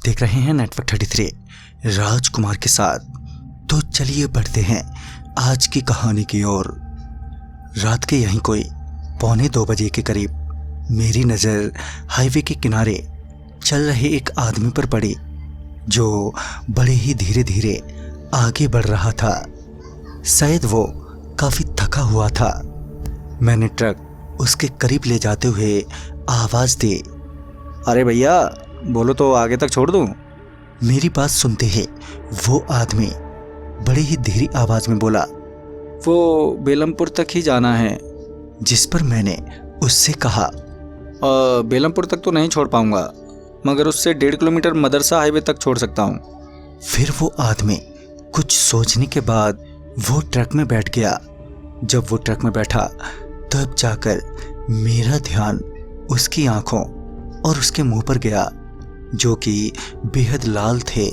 देख रहे हैं नेटवर्क 33 राजकुमार के साथ। तो चलिए बढ़ते हैं आज की कहानी की ओर। रात के यहीं कोई 1:45 बजे के करीब मेरी नज़र हाईवे के किनारे चल रहे एक आदमी पर पड़ी जो बड़े ही धीरे धीरे आगे बढ़ रहा था। शायद वो काफ़ी थका हुआ था। मैंने ट्रक उसके करीब ले जाते हुए आवाज़ दी, अरे भैया बोलो तो आगे तक छोड़ दूं? मेरी बात सुनते ही वो आदमी बड़ी ही धीरी आवाज़ में बोला, वो बेलमपुर तक ही जाना है। जिस पर मैंने उससे कहा, बेलमपुर तक तो नहीं छोड़ पाऊंगा, मगर उससे 1.5 किलोमीटर मदरसा हाईवे तक छोड़ सकता हूँ। फिर वो आदमी कुछ सोचने के बाद वो ट्रक में बैठ गया। जब वो ट्रक में बैठा तब जाकर मेरा ध्यान उसकी आंखों और उसके मुंह पर गया, जो कि बेहद लाल थे,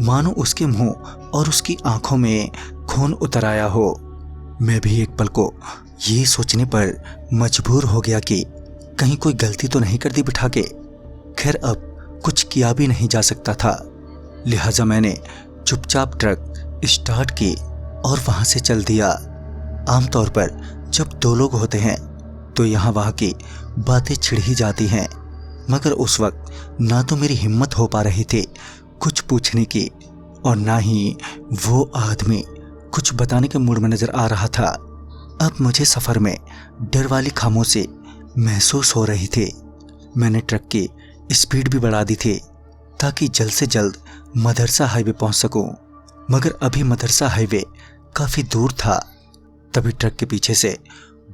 मानो उसके मुंह और उसकी आंखों में खून उतर आया हो। मैं भी एक पल को ये सोचने पर मजबूर हो गया कि कहीं कोई गलती तो नहीं कर दी बिठा के। खैर अब कुछ किया भी नहीं जा सकता था, लिहाजा मैंने चुपचाप ट्रक स्टार्ट की और वहाँ से चल दिया। आमतौर पर जब दो लोग होते हैं तो यहाँ वहाँ की बातें छिड़ ही जाती हैं, मगर उस वक्त ना तो मेरी हिम्मत हो पा रही थी कुछ पूछने की और ना ही वो आदमी कुछ बताने के मूड में नजर आ रहा था। अब मुझे सफ़र में डर वाली खामोशी महसूस हो रही थी। मैंने ट्रक की स्पीड भी बढ़ा दी थी ताकि जल्द से जल्द मदरसा हाईवे पहुंच सकूं, मगर अभी मदरसा हाईवे काफ़ी दूर था। तभी ट्रक के पीछे से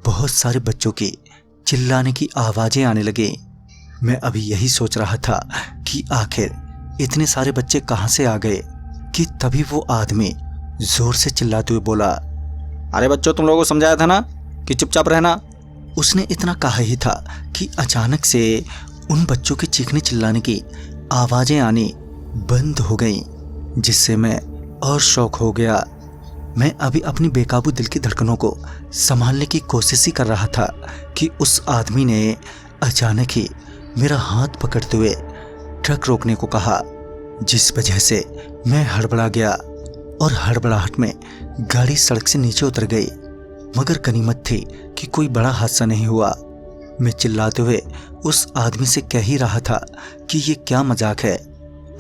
बहुत सारे बच्चों की चिल्लाने की आवाज़ें आने लगी। मैं अभी यही सोच रहा था कि आखिर इतने सारे बच्चे कहाँ से आ गए कि तभी वो आदमी जोर से चिल्लाते हुए बोला, अरे बच्चों, तुम लोगों को समझाया था ना कि चुपचाप रहना। उसने इतना कहा ही था कि अचानक से उन बच्चों के चीखने चिल्लाने की आवाज़ें आनी बंद हो गईं, जिससे मैं और शौक हो गया। मैं अभी अपनी बेकाबू दिल की धड़कनों को संभालने की कोशिश ही कर रहा था कि उस आदमी ने अचानक ही मेरा हाथ पकड़ते हुए ट्रक रोकने को कहा, जिस वजह से मैं हड़बड़ा गया और हड़बड़ाहट में गाड़ी सड़क से नीचे उतर गई। मगर गनीमत थी कि कोई बड़ा हादसा नहीं हुआ। मैं चिल्लाते हुए उस आदमी से कह ही रहा था कि ये क्या मजाक है,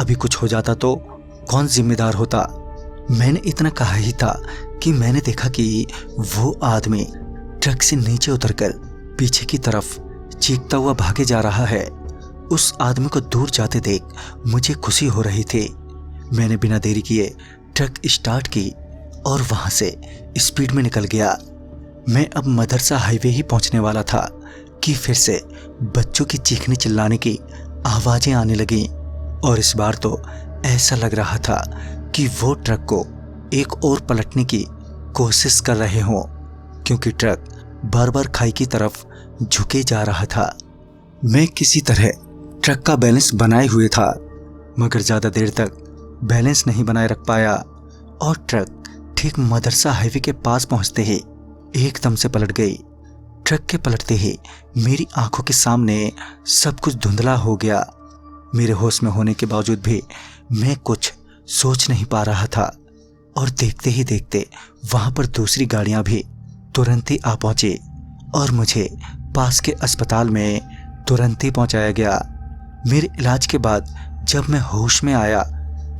अभी कुछ हो जाता तो कौन जिम्मेदार होता। मैंने इतना कहा ही था कि मैंने देखा कि वो आदमी ट्रक से नीचे उतरकर पीछे की तरफ चीखता हुआ भागे जा रहा है। उस आदमी को दूर जाते देख मुझे खुशी हो रही थी। मैंने बिना देरी किए ट्रक स्टार्ट की और वहां से स्पीड में निकल गया। मैं अब मदरसा हाईवे ही पहुंचने वाला था कि फिर से बच्चों की चीखने चिल्लाने की आवाज़ें आने लगीं, और इस बार तो ऐसा लग रहा था कि वो ट्रक को एक और पलटने की कोशिश कर रहे हों, क्योंकि ट्रक बार बार खाई की तरफ झुके जा रहा था। मैं किसी तरह ट्रक का बैलेंस बनाए हुए था, मगर ज़्यादा देर तक बैलेंस नहीं बनाए रख पाया और ट्रक ठीक मदरसा हाईवे के पास पहुंचते ही एकदम से पलट गई। ट्रक के पलटते ही मेरी आंखों के सामने सब कुछ धुंधला हो गया। मेरे होश में होने के बावजूद भी मैं कुछ सोच नहीं पा रहा था, और देखते ही देखते वहां पर दूसरी गाड़ियां भी तुरंत ही आ पहुंची और मुझे पास के अस्पताल में तुरंत ही पहुंचाया गया। मेरे इलाज के बाद जब मैं होश में आया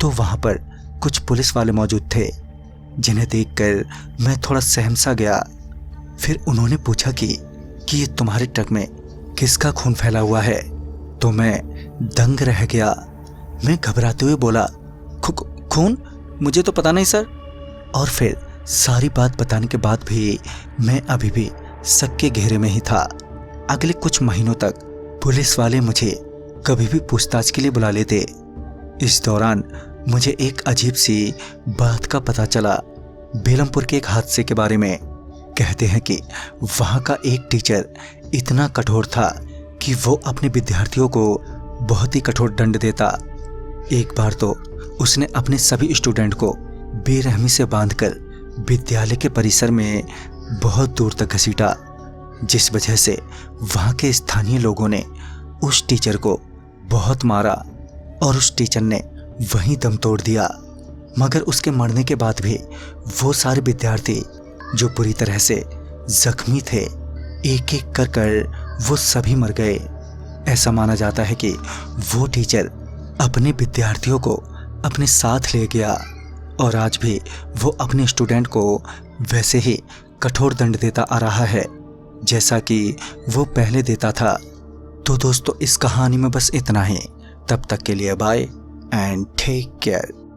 तो वहां पर कुछ पुलिस वाले मौजूद थे, जिन्हें देखकर मैं थोड़ा सहम सा गया। फिर उन्होंने पूछा कि ये तुम्हारे ट्रक में किसका खून फैला हुआ है? तो मैं दंग रह गया। मैं घबराते हुए बोला, खून? मुझे तो पता नहीं सर। और फिर सारी बात बताने के बाद भी मैं अभी भी शक के घेरे में ही था। अगले कुछ महीनों तक पुलिस वाले मुझे कभी भी पूछताछ के लिए बुला लेते। इस दौरान मुझे एक अजीब सी बात का पता चला, बेलमपुर के एक हादसे के बारे में। कहते हैं कि वहाँ का एक टीचर इतना कठोर था कि वो अपने विद्यार्थियों को बहुत ही कठोर दंड देता। एक बार तो उसने अपने सभी स्टूडेंट को बेरहमी से बांधकर विद्यालय के परिसर में बहुत दूर तक घसीटा, जिस वजह से वहाँ के स्थानीय लोगों ने उस टीचर को बहुत मारा। और उस टीचर ने वहीं दम तोड़ दिया। मगर उसके मरने के बाद भी वो सारे विद्यार्थी जो बुरी तरह से जख्मी थे, एक एक कर वो सभी मर गए। ऐसा माना जाता है कि वो टीचर अपने विद्यार्थियों को अपने साथ ले गया और आज भी वो अपने स्टूडेंट को वैसे ही कठोर दंड देता आ रहा है जैसा कि वो पहले देता था। तो दोस्तों, इस कहानी में बस इतना ही। तब तक के लिए बाय एंड टेक केयर।